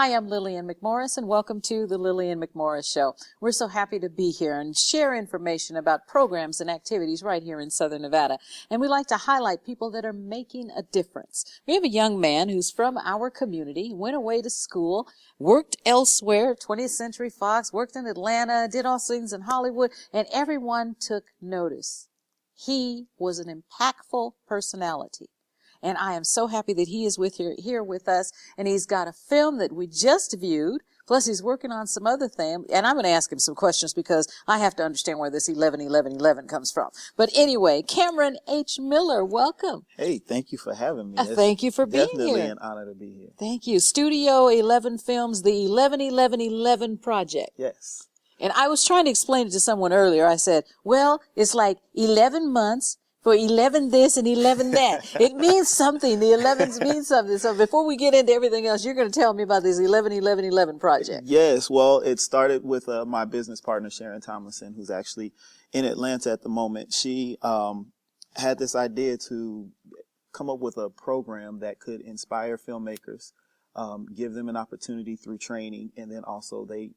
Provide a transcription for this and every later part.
Hi, I'm Lillian McMorris, and welcome to the Lillian McMorris Show. We're so happy to be here and share information about programs and activities right here in Southern Nevada. And we like to highlight people that are making a difference. We have a young man who's from our community, went away to school, worked elsewhere, 20th Century Fox, worked in Atlanta, did all things in Hollywood, and everyone took notice. He was an impactful personality. And I am so happy that he is here with us. And he's got a film that we just viewed. Plus, he's working on some other thing. And I'm going to ask him some questions because I have to understand where this 11-11-11 comes from. But anyway, Cameron H. Miller, welcome. Hey, thank you for having me. Thank you for being here. Definitely an honor to be here. Thank you. Studio 11 Films, the 11-11-11 Project. Yes. And I was trying to explain it to someone earlier. I said, well, it's like 11 months. For 11 this and 11 that. It means something. The 11s mean something. So before we get into everything else, you're going to tell me about this 11-11-11 project. Yes. Well, it started with my business partner, Sharon Tomlinson, who's actually in Atlanta at the moment. She had this idea to come up with a program that could inspire filmmakers, give them an opportunity through training, and then also they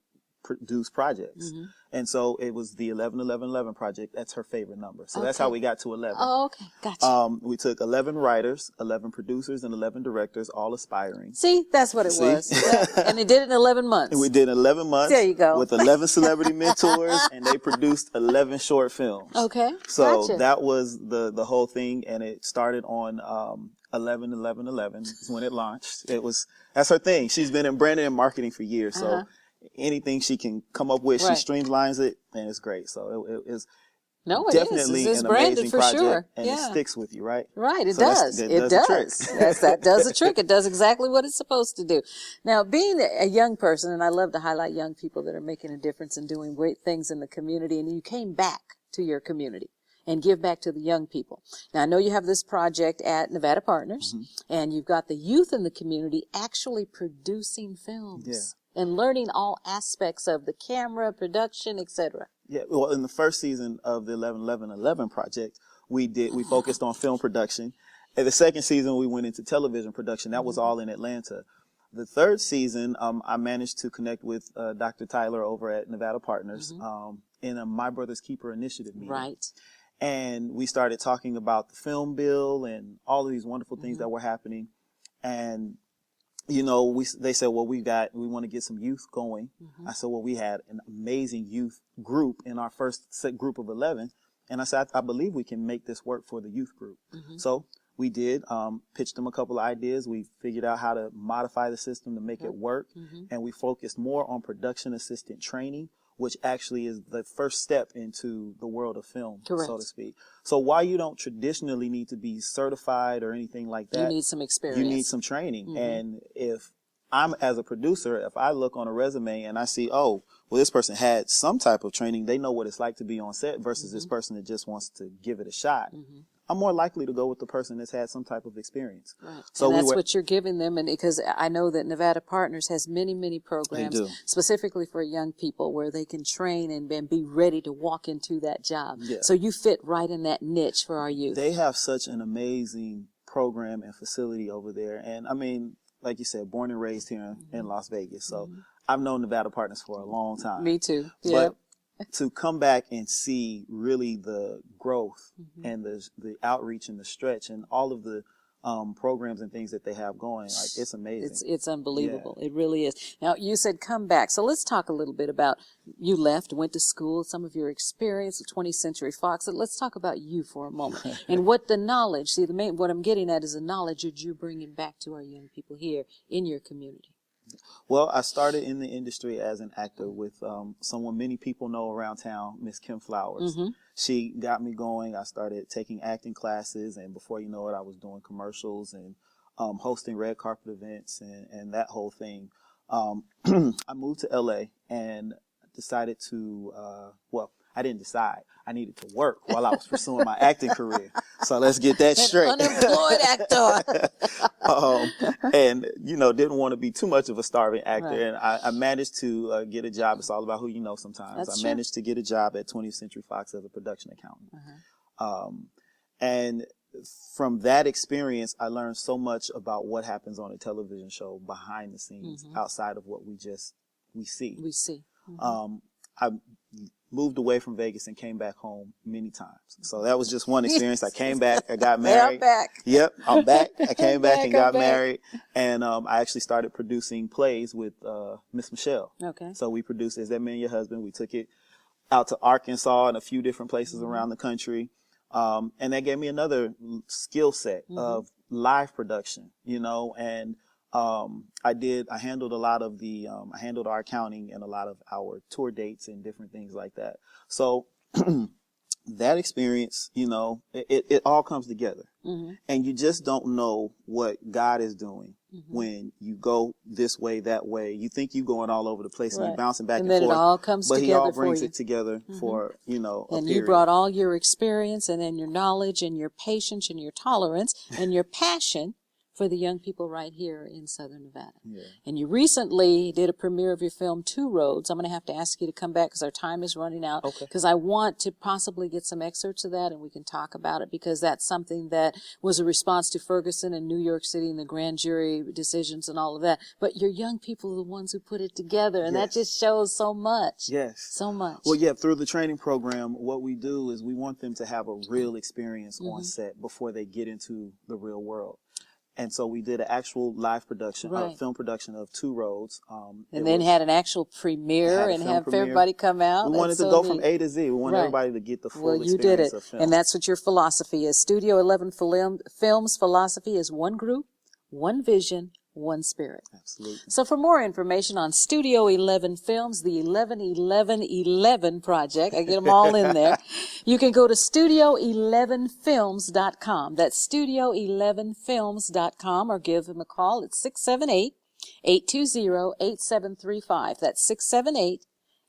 produce projects. Mm-hmm. And so it was the 11-11-11 project. That's her favorite number. So that's how we got to 11. Oh, okay. Gotcha. We took 11 writers, 11 producers, and 11 directors, all aspiring. See, that's what it was. Yeah. And they did it in 11 months. And we did 11 months. There you go. With 11 celebrity mentors, and they produced 11 short films. Okay. So gotcha. that was the whole thing, and it started on 11-11-11 is when it launched. That's her thing. She's been in branding and marketing for years. So anything she can come up with, she streamlines it, and it's great. So it is definitely it's an branded amazing for project, sure. And it sticks with you, right? Right, it so does. It does. That does the trick. It does exactly what it's supposed to do. Now, being a young person, and I love to highlight young people that are making a difference and doing great things in the community, and you came back to your community and give back to the young people. Now, I know you have this project at Nevada Partners, and you've got the youth in the community actually producing films. Yeah. And learning all aspects of the camera, production, etc. Yeah, well, in the first season of the 11-11-11 project, we focused on film production. In the second season, we went into television production. That was all in Atlanta. The third season, I managed to connect with Dr. Tyler over at Nevada Partners in a My Brother's Keeper initiative meeting. Right. And we started talking about the film bill and all of these wonderful things that were happening. And you know, they said, well, we want to get some youth going. I said, well, we had an amazing youth group in our first set group of 11. And I said, I believe we can make this work for the youth group. So we did, pitched them a couple of ideas. We figured out how to modify the system to make it work. And we focused more on production assistant training, which actually is the first step into the world of film, so to speak. So while you don't traditionally need to be certified or anything like that, you need some experience. You need some training. And if I'm, as a producer, if I look on a resume and I see, oh, well, this person had some type of training, they know what it's like to be on set versus this person that just wants to give it a shot. I'm more likely to go with the person that's had some type of experience. Right. So and that's what you're giving them, and because I know that Nevada Partners has many, many programs specifically for young people where they can train and be ready to walk into that job. Yeah. So you fit right in that niche for our youth. They have such an amazing program and facility over there. And I mean, like you said, born and raised here in Las Vegas. So I've known Nevada Partners for a long time. Me too. Yeah. But to come back and see really the growth and the outreach and the stretch and all of the programs and things that they have going, like, it's amazing. It's unbelievable. Yeah. It really is. Now, you said come back. So let's talk a little bit about you left, went to school, some of your experience at 20th Century Fox. And let's talk about you for a moment and what the knowledge, what I'm getting at is the knowledge that you're bringing back to our young people here in your community. Well, I started in the industry as an actor with someone many people know around town, Miss Kim Flowers. She got me going. I started taking acting classes, and before you know it, I was doing commercials and hosting red carpet events and that whole thing. I moved to LA and decided to, I didn't decide. I needed to work while I was pursuing my acting career. So let's get that straight. An unemployed actor. And, you know, didn't want to be too much of a starving actor. Right. And I managed to get a job. It's all about who you know sometimes. That's I managed to get a job at 20th Century Fox as a production accountant. And from that experience, I learned so much about what happens on a television show behind the scenes, outside of what we see. We see. I moved away from Vegas and came back home many times. So that was just one experience. I came back, I got married. I'm back. Yep, I'm back. I came back and got married. And I actually started producing plays with Miss Michelle. Okay. So we produced Is That Man Your Husband? We took it out to Arkansas and a few different places around the country. And that gave me another skill set of live production, you know, and I handled a lot of I handled our accounting and a lot of our tour dates and different things like that. So that experience, you know, it all comes together, and you just don't know what God is doing when you go this way, that way. You think you're going all over the place and you're bouncing back and forth. And then it all comes but together. He all brings it together for, you know, and you brought all your experience and then your knowledge and your patience and your tolerance and your passion for the young people right here in Southern Nevada. Yeah. And you recently did a premiere of your film, Two Roads. I'm going to have to ask you to come back because our time is running out. Because I want to possibly get some excerpts of that and we can talk about it, because that's something that was a response to Ferguson and New York City and the grand jury decisions and all of that. But your young people are the ones who put it together, and that just shows so much. Yes. So much. Well, yeah, through the training program, what we do is we want them to have a real experience on set before they get into the real world. And so we did an actual live production, film production of Two Roads. And then had an actual premiere and have everybody come out. We wanted to go from A to Z. We wanted everybody to get the full experience of film. And that's what your philosophy is. Studio 11 Films philosophy is one group, one vision, one spirit. Absolutely. So for more information on Studio 11 Films, the 11-11-11 project, I get them all in there, you can go to studio11films.com. That's studio11films.com, or give them a call at 678-820-8735. That's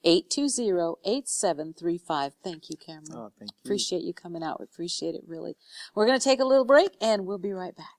678-820-8735. Thank you, Cameron. Oh, thank you. Appreciate you coming out. We appreciate it, really. We're going to take a little break, and we'll be right back.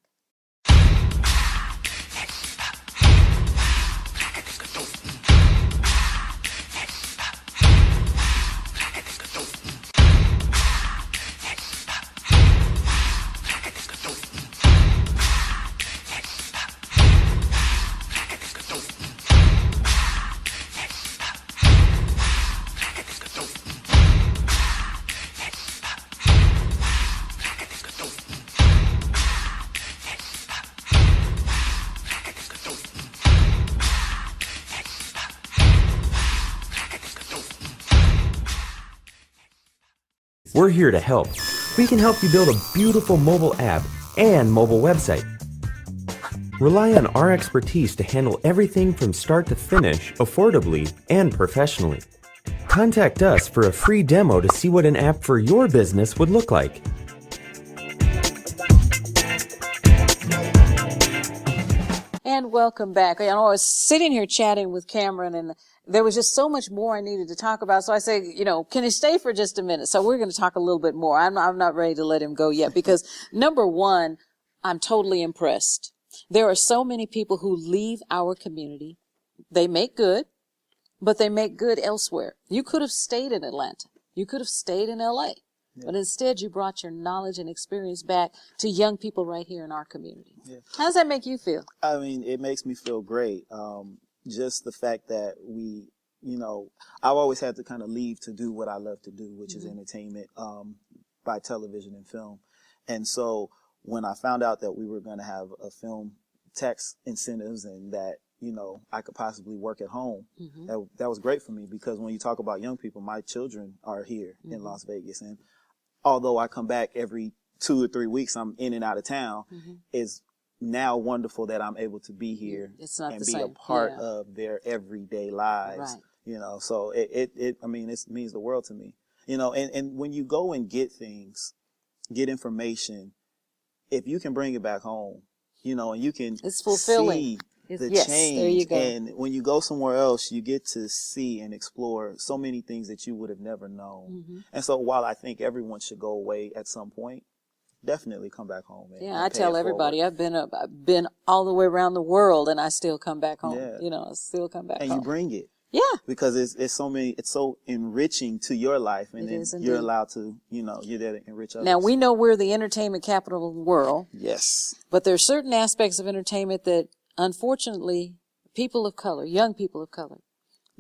We're here to help. We can help you build a beautiful mobile app and mobile website. Rely on our expertise to handle everything from start to finish affordably and professionally. Contact us for a free demo to see what an app for your business would look like. And welcome back. I was sitting here chatting with Cameron, and there was just so much more I needed to talk about. So I say, you know, can you stay for just a minute? So we're going to talk a little bit more. I'm not ready to let him go yet, because number one, I'm totally impressed. There are so many people who leave our community. They make good, but they make good elsewhere. You could have stayed in Atlanta. You could have stayed in LA. But instead, you brought your knowledge and experience back to young people right here in our community. Yeah. How does that make you feel? I mean, it makes me feel great. Just the fact that we, you know, I've always had to kind of leave to do what I love to do, which is entertainment by television and film. And so when I found out that we were going to have a film tax incentives and that, you know, I could possibly work at home, that was great for me, because when you talk about young people, my children are here in Las Vegas. And although I come back every 2 or 3 weeks, I'm in and out of town, is now wonderful that I'm able to be here and be a part of their everyday lives, you know, so it means the world to me, you know, and when you go and get things, get information, if you can bring it back home, you know, and you can it's fulfilling. See the change, there you go. And when you go somewhere else, you get to see and explore so many things that you would have never known. And so while I think everyone should go away at some point, definitely come back home. I tell everybody, I've been all the way around the world, and I still come back home. You know, I still come back home. And you bring it. Yeah. Because it's so enriching to your life, and then you're allowed to, you're there to enrich others. Now, we know we're the entertainment capital of the world. Yes. But there are certain aspects of entertainment that, unfortunately, people of color, young people of color,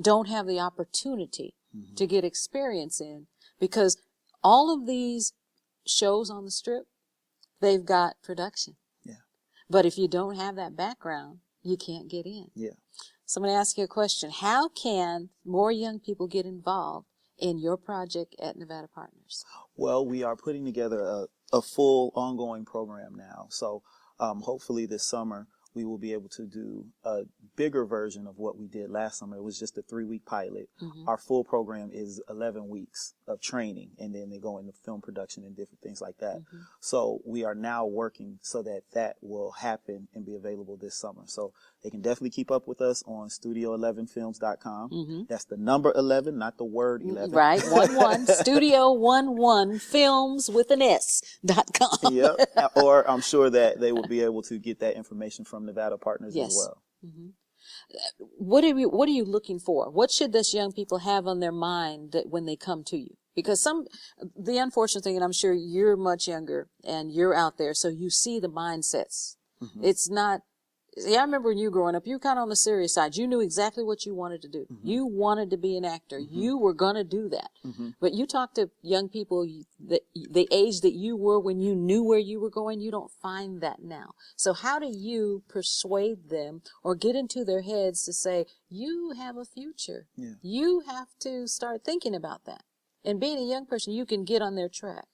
don't have the opportunity to get experience in, because all of these shows on the Strip, they've got production. Yeah. But if you don't have that background, you can't get in. Yeah. So I'm going to ask you a question. How can more young people get involved in your project at Nevada Partners? Well, we are putting together a full ongoing program now. So hopefully this summer we will be able to do a bigger version of what we did last summer. It was just a 3-week pilot. Our full program is 11 weeks of training, and then they go into film production and different things like that. So we are now working so that will happen and be available this summer. So they can definitely keep up with us on studio11films.com. That's the number 11, not the word 11. Right, 11, studio11films with an S.com. Yep. Or I'm sure that they will be able to get that information from Nevada Partners as well. What are you looking for? What should this young people have on their mind that when they come to you? Because the unfortunate thing, and I'm sure you're much younger and you're out there, so you see the mindsets. It's not. See, I remember when you growing up, you were kind of on the serious side. You knew exactly what you wanted to do. You wanted to be an actor. You were going to do that. But you talk to young people, the age that you were when you knew where you were going, you don't find that now. So how do you persuade them or get into their heads to say, you have a future? Yeah. You have to start thinking about that. And being a young person, you can get on their track.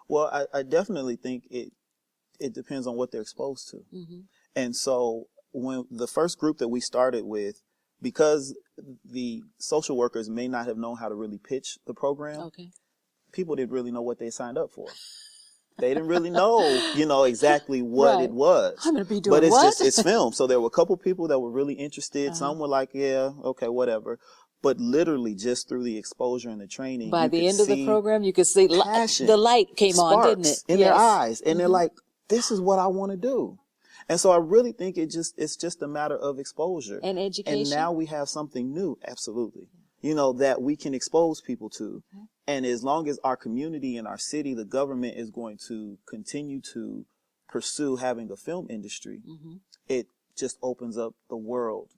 Well, I definitely think it depends on what they're exposed to. And so when the first group that we started with, because the social workers may not have known how to really pitch the program, people didn't really know what they signed up for. They didn't really know, exactly what it was. I'm going to be doing But what? it's film. So there were a couple people that were really interested. Some were like, yeah, okay, whatever. But literally just through the exposure and the training, by the end of the program, you could see the light came on, didn't it? In their eyes. And they're like, this is what I want to do. And so I really think it's just a matter of exposure and education. And now we have something new, absolutely, that we can expose people to. And as long as our community and our city, the government is going to continue to pursue having a film industry, it just opens up the world,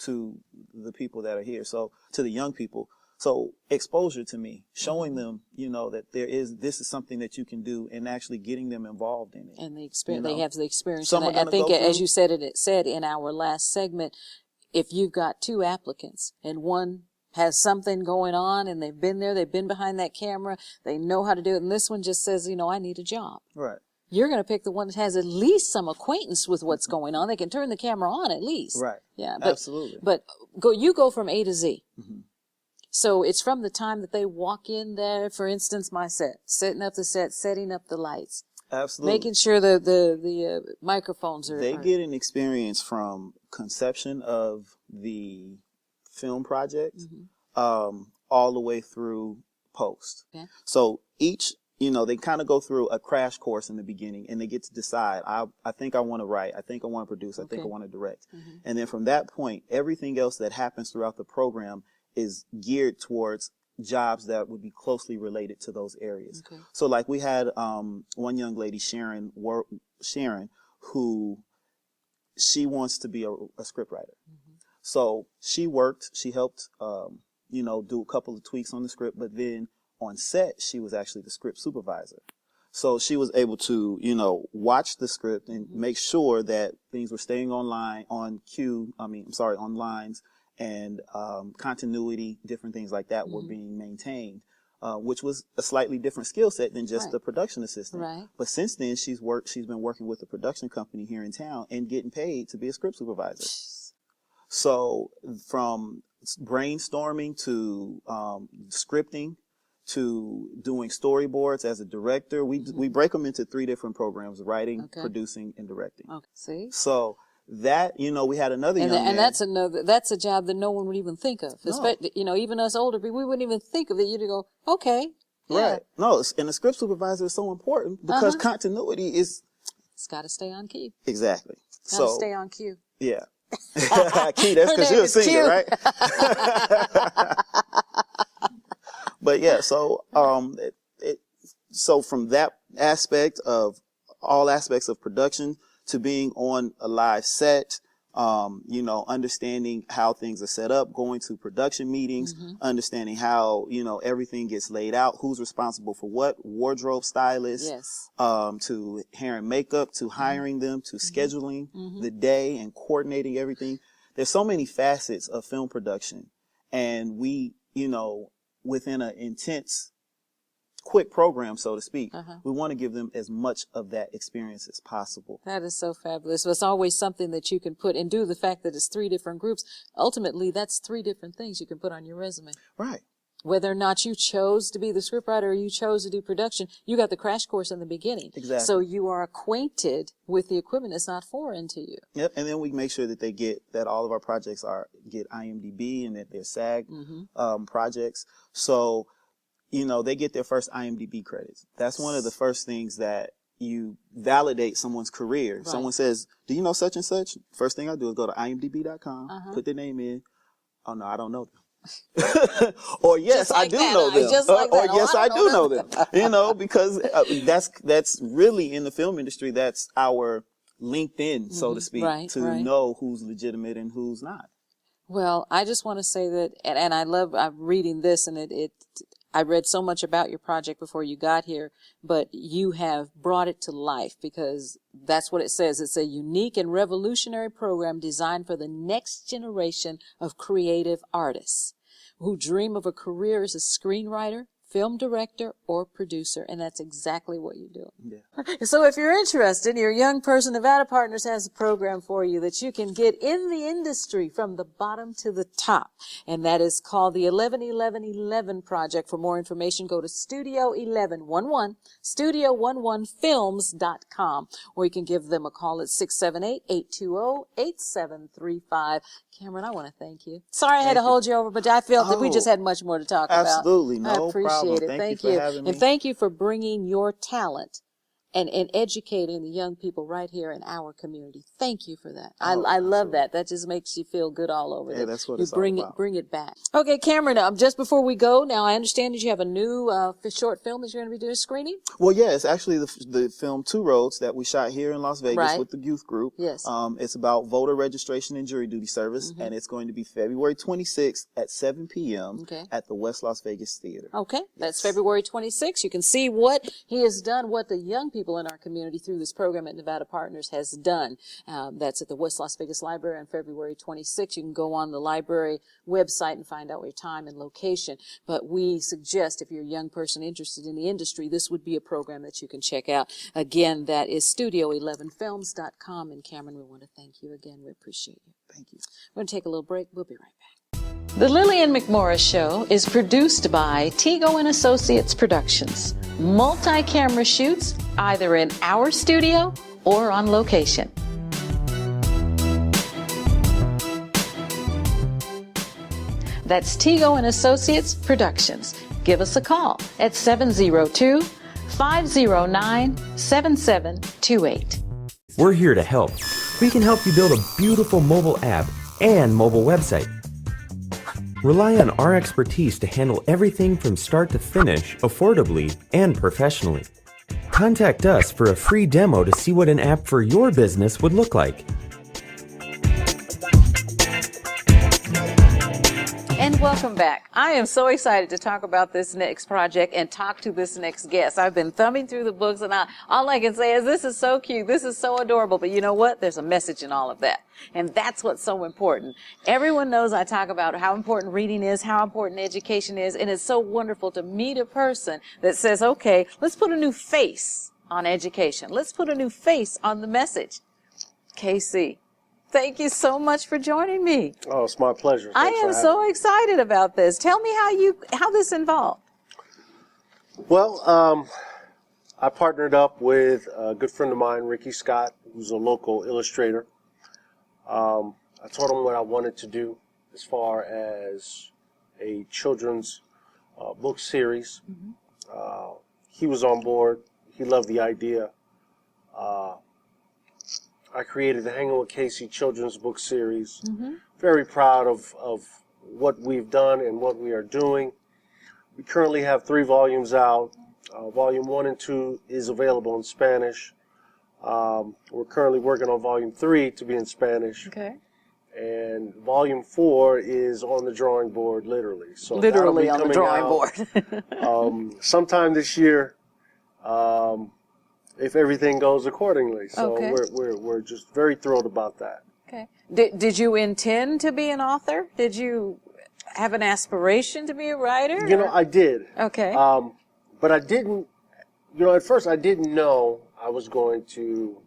to the people that are here. So to the young people. So exposure to me, showing them, that this is something that you can do, and actually getting them involved in it. And the experience, they have the experience. Some And I think, as you said in our last segment, if you've got 2 applicants and one has something going on and they've been there, they've been behind that camera, they know how to do it, and this one just says, I need a job. Right. You're going to pick the one that has at least some acquaintance with what's going on. They can turn the camera on at least. Right. Yeah. Absolutely. But you go from A to Z. So it's from the time that they walk in there, for instance, my set, setting up the set, setting up the lights. Absolutely. Making sure the microphones are... They get an experience from conception of the film project all the way through post. Okay. So each, they kind of go through a crash course in the beginning, and they get to decide, I think I want to write, I think I want to produce, I think I want to direct. And then from that point, everything else that happens throughout the program is geared towards jobs that would be closely related to those areas. Okay. So like we had one young lady, Sharon, who she wants to be a script writer. So she helped, do a couple of tweaks on the script, but then on set, she was actually the script supervisor. So she was able to, watch the script and make sure that things were staying on lines, and continuity, different things like that were being maintained, which was a slightly different skill set than just the production assistant. Right. But since then, she's been working with a production company here in town and getting paid to be a script supervisor. So from brainstorming to scripting to doing storyboards as a director, we break them into 3 different programs: writing, producing, and directing. Okay. See? So that, we had another young man. And that's a job that no one would even think of. No. Even us older people, we wouldn't even think of it. You'd go, okay. Yeah. Right. No, and the script supervisor is so important because continuity is... It's got to stay on cue. Exactly. Got to stay on cue. Yeah. Key, that's Her because name you're a is singer, Q. right? But yeah, so so from that aspect of all aspects of production to being on a live set, you know, understanding how things are set up, going to production meetings, understanding how, you know, everything gets laid out, who's responsible for what, wardrobe stylists, Yes. to hair and makeup, to hiring them, to scheduling the day and coordinating everything. There's so many facets of film production, and we, you know, within an intense, quick program, so to speak, we want to give them as much of that experience as possible. That is so fabulous. It's always something that you can put, and due to the fact that it's 3 different groups, ultimately that's 3 different things you can put on your resume. Right. Whether or not you chose to be the scriptwriter or you chose to do production, you got the crash course in the beginning. Exactly. So you are acquainted with the equipment. It's not foreign to you. Yep. And then we make sure that they get, that all of our projects get IMDb and that they're SAG projects. So, you know, they get their first IMDb credits. That's one of the first things that you validate someone's career. Right. Someone says, do you know such and such? First thing I do is go to imdb.com, put their name in. Oh, no, I don't know them. Or yes, like I do that, know them. just like or that. Oh, yes, I I don't do know know them. You know, because that's really in the film industry. That's our LinkedIn, so to speak, to know who's legitimate and who's not. Well, I just want to say that, and I'm reading this, and I read so much about your project before you got here, but you have brought it to life, because that's what it says. It's a unique and revolutionary program designed for the next generation of creative artists who dream of a career as a screenwriter, film director, or producer, and that's exactly what you do. Yeah. So if you're interested, your young person, Nevada Partners has a program for you that you can get in the industry from the bottom to the top, and that is called the 11-11-11 Project. For more information, go to studio11films.com, or you can give them a call at 678-820-8735. Cameron, I want to thank you. Sorry I had to hold you over, but I felt that we just had much more to talk about. Absolutely, no I appreciate problem. it. Thank you for having me. And thank you for bringing your talent and educating the young people right here in our community. Thank you for that. I love that. That just makes you feel good all over. Yeah, that's what you it's all about. Bring it back. Okay, Cameron, just before we go, now I understand that you have a new short film that you're going to be doing a screening? Well, yeah, it's actually the film Two Roads that we shot here in Las Vegas with the youth group. Yes. It's about voter registration and jury duty service, and it's going to be February 26th at 7 p.m. At the West Las Vegas Theater. Okay, that's February 26th. You can see what he has done, what the young people in our community through this program at Nevada Partners has done. That's at the West Las Vegas Library on February 26th. You can go on the library website and find out your time and location. But we suggest, if you're a young person interested in the industry, this would be a program that you can check out. Again, that is studio11films.com. And Cameron, we want to thank you again. We appreciate you. Thank you. We're going to take a little break. We'll be right back. The Lillian McMorris Show is produced by Tego and Associates Productions. Multi-camera shoots either in our studio or on location. That's Tego and Associates Productions. Give us a call at 702-509-7728. We're here to help. We can help you build a beautiful mobile app and mobile website. Rely on our expertise to handle everything from start to finish affordably and professionally. Contact us for a free demo to see what an app for your business would look like. And welcome back. I am so excited to talk about this next project and talk to this next guest. I've been thumbing through the books, and all I can say is this is so cute. This is so adorable. But you know what? There's a message in all of that. And that's what's so important. Everyone knows I talk about how important reading is, how important education is, and it's so wonderful to meet a person that says, okay, let's put a new face on education. Let's put a new face on the message. KC. Thank you so much for joining me. Oh, it's my pleasure. I am so excited about this. Tell me how this involved. Well, I partnered up with a good friend of mine, Ricky Scott, who's a local illustrator. I told him what I wanted to do as far as a children's book series. He was on board. He loved the idea. I created the Hanging with Casey children's book series. Very proud of what we've done and what we are doing. We currently have 3 volumes out. Volume 1 and 2 is available in Spanish. We're currently working on Volume 3 to be in Spanish. Okay. And Volume 4 is on the drawing board, literally. So Literally that'll on be the coming drawing out, board. sometime this year, if everything goes accordingly. So Okay. we're just very thrilled about that. Okay. Did you intend to be an author? Did you have an aspiration to be a writer? You know, I did. Okay. But I didn't, at first I didn't know I was going to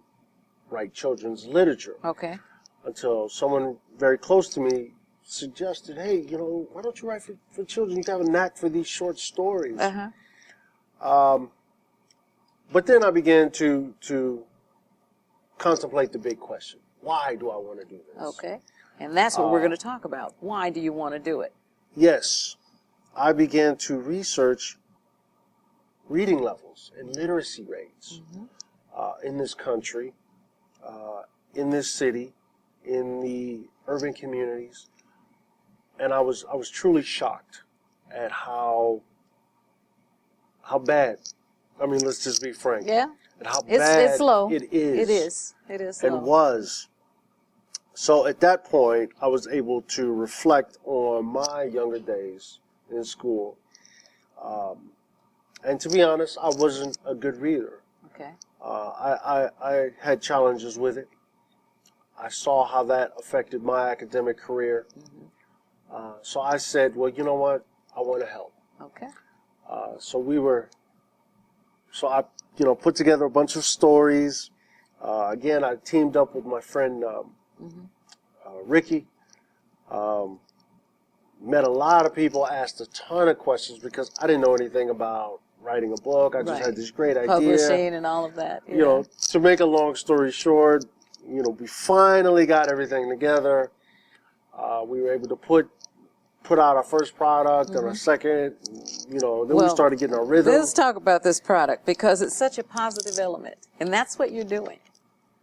write children's literature Okay. until someone very close to me suggested, hey, why don't you write for children? You have a knack for these short stories. Uh-huh. But then I began to contemplate the big question. Why do I want to do this? Okay. And that's what we're going to talk about. Why do you want to do it? Yes. I began to research reading levels and literacy rates in this country, in this city, in the urban communities, and I was truly shocked at how bad. I mean, let's just be frank. Yeah. At how bad It's low. it is. It is. It is low. And was. So at that point, I was able to reflect on my younger days in school. And to be honest, I wasn't a good reader. Okay. I had challenges with it. I saw how that affected my academic career. So I said, well, you know what? I want to help. Okay. So I put together a bunch of stories. Again, I teamed up with my friend Ricky. Met a lot of people, asked a ton of questions because I didn't know anything about writing a book. I just had this great idea. Publishing and all of that. Yeah. To make a long story short, we finally got everything together. We were able to put out our first product and our second, then we started getting our rhythm. Let's talk about this product because it's such a positive element, and that's what you're doing.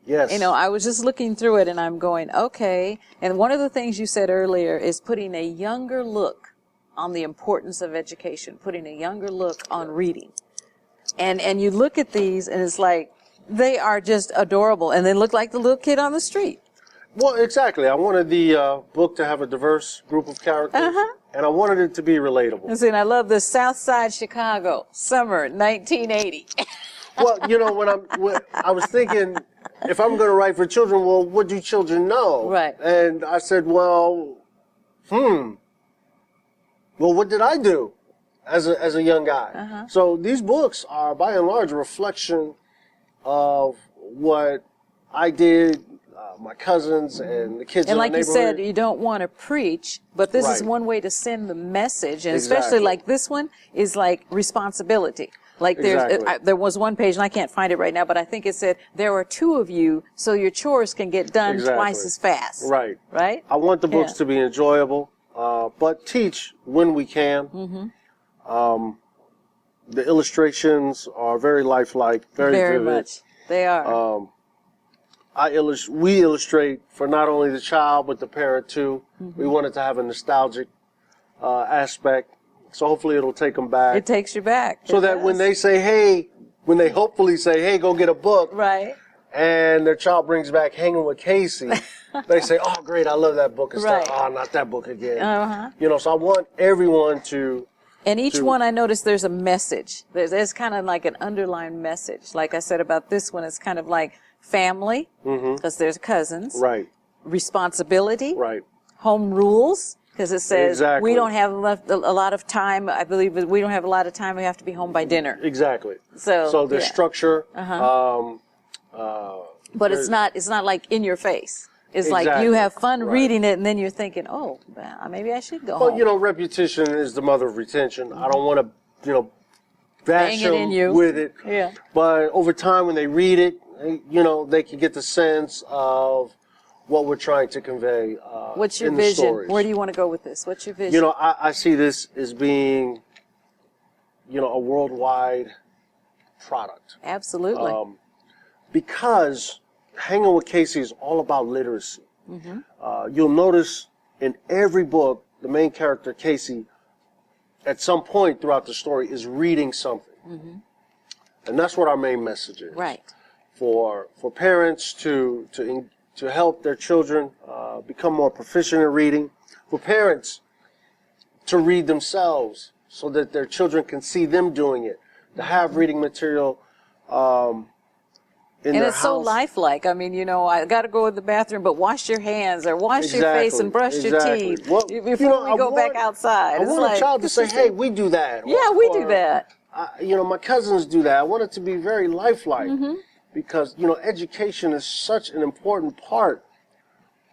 Yes. I was just looking through it and I'm going, okay. And one of the things you said earlier is putting a younger look on the importance of education, putting a younger look on reading. And you look at these and it's like, they are just adorable and they look like the little kid on the street. Well, exactly. I wanted the book to have a diverse group of characters, and I wanted it to be relatable. And I love the South Side Chicago, summer 1980. Well, when I was thinking, if I'm going to write for children, well, what do children know? Right. And I said, well, what did I do as a young guy? So these books are, by and large, a reflection of what I did, my cousins and the kids in And the like you neighborhood. said, you don't want to preach, but this is Right. one way to send the message. And Exactly. especially like this one is like responsibility. Like Exactly. there was one page, and I can't find it right now, but I think it said, there are 2 of you, so your chores can get done Exactly. twice as fast. Right. Right? I want the books Yeah. to be enjoyable, but teach when we can. The illustrations are very lifelike, very Very vivid. much. They are. We illustrate for not only the child but the parent too. We want it to have a nostalgic aspect, so hopefully it'll take them back. It takes you back. So It that when does. they hopefully say, hey, go get a book, Right. and their child brings back Hanging with Casey, they say, oh, great, I love that book. Instead Right. of, oh, not that book again. Uh-huh. So I want everyone to... And each one, I noticed there's a message. There's kind of like an underlying message. Like I said about this one, it's kind of like family, because there's cousins. Right, Responsibility. right. Home rules, because it says Exactly. we don't have a lot of time. I believe that we don't have a lot of time. We have to be home by dinner. Exactly. So there's yeah. structure. But it's not like in your face. It's like Exactly. you have fun Right. reading it, and then you're thinking, oh, well, maybe I should go Well, home. repetition is the mother of retention. I don't want to, bash Bang it in them you. with it. Yeah. But over time, when they read it, they can get the sense of what we're trying to convey. What's your in the vision? stories. Where do you want to go with this? What's your vision? I see this as being, a worldwide product. Absolutely. Because Hanging with Casey is all about literacy. You'll notice in every book, the main character, Casey, at some point throughout the story is reading something. And that's what our main message is. Right. For parents to help their children become more proficient in reading. For parents to read themselves so that their children can see them doing it. To have reading material in and their it's so house. lifelike. I mean, you know, I got to go to the bathroom, but wash your hands or wash your face and brush your teeth Well, before we go back outside. I want a child to say, hey, we do that. Yeah, we do that. My cousins do that. I want it to be very lifelike because, education is such an important part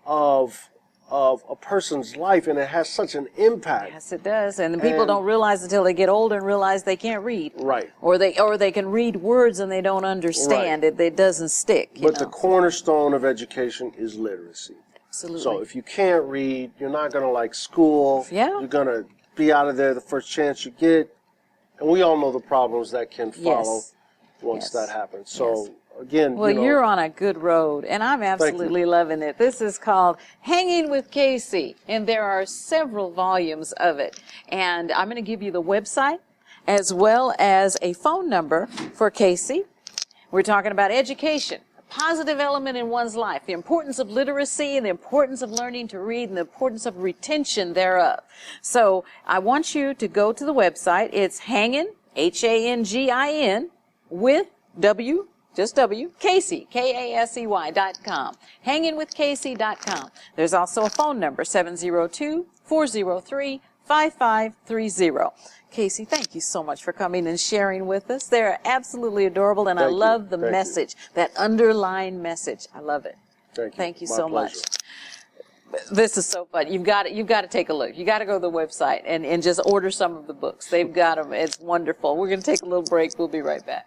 of a person's life, and it has such an impact. Yes, it does. And the people don't realize until they get older and realize they can't read. Right. Or they can read words and they don't understand. Right. It doesn't stick. But the cornerstone of education is literacy. Absolutely. So if you can't read, you're not going to like school. Yeah. You're going to be out of there the first chance you get. And we all know the problems that can follow once that happens. So again, well, you're on a good road, and I'm absolutely loving it. This is called Hanging with Casey, and there are several volumes of it. And I'm going to give you the website as well as a phone number for Casey. We're talking about education, a positive element in one's life, the importance of literacy and the importance of learning to read and the importance of retention thereof. So I want you to go to the website. It's Hangin, Hangin, with just Casey, KASEY.com. Hangingwithcasey.com. There's also a phone number, 702-403-5530. Casey, thank you so much for coming and sharing with us. They're absolutely adorable, and I love the message, that underlying message. I love it. Thank you so much. This is so fun. You've got to take a look. You got to go to the website and just order some of the books. They've got them. It's wonderful. We're going to take a little break. We'll be right back.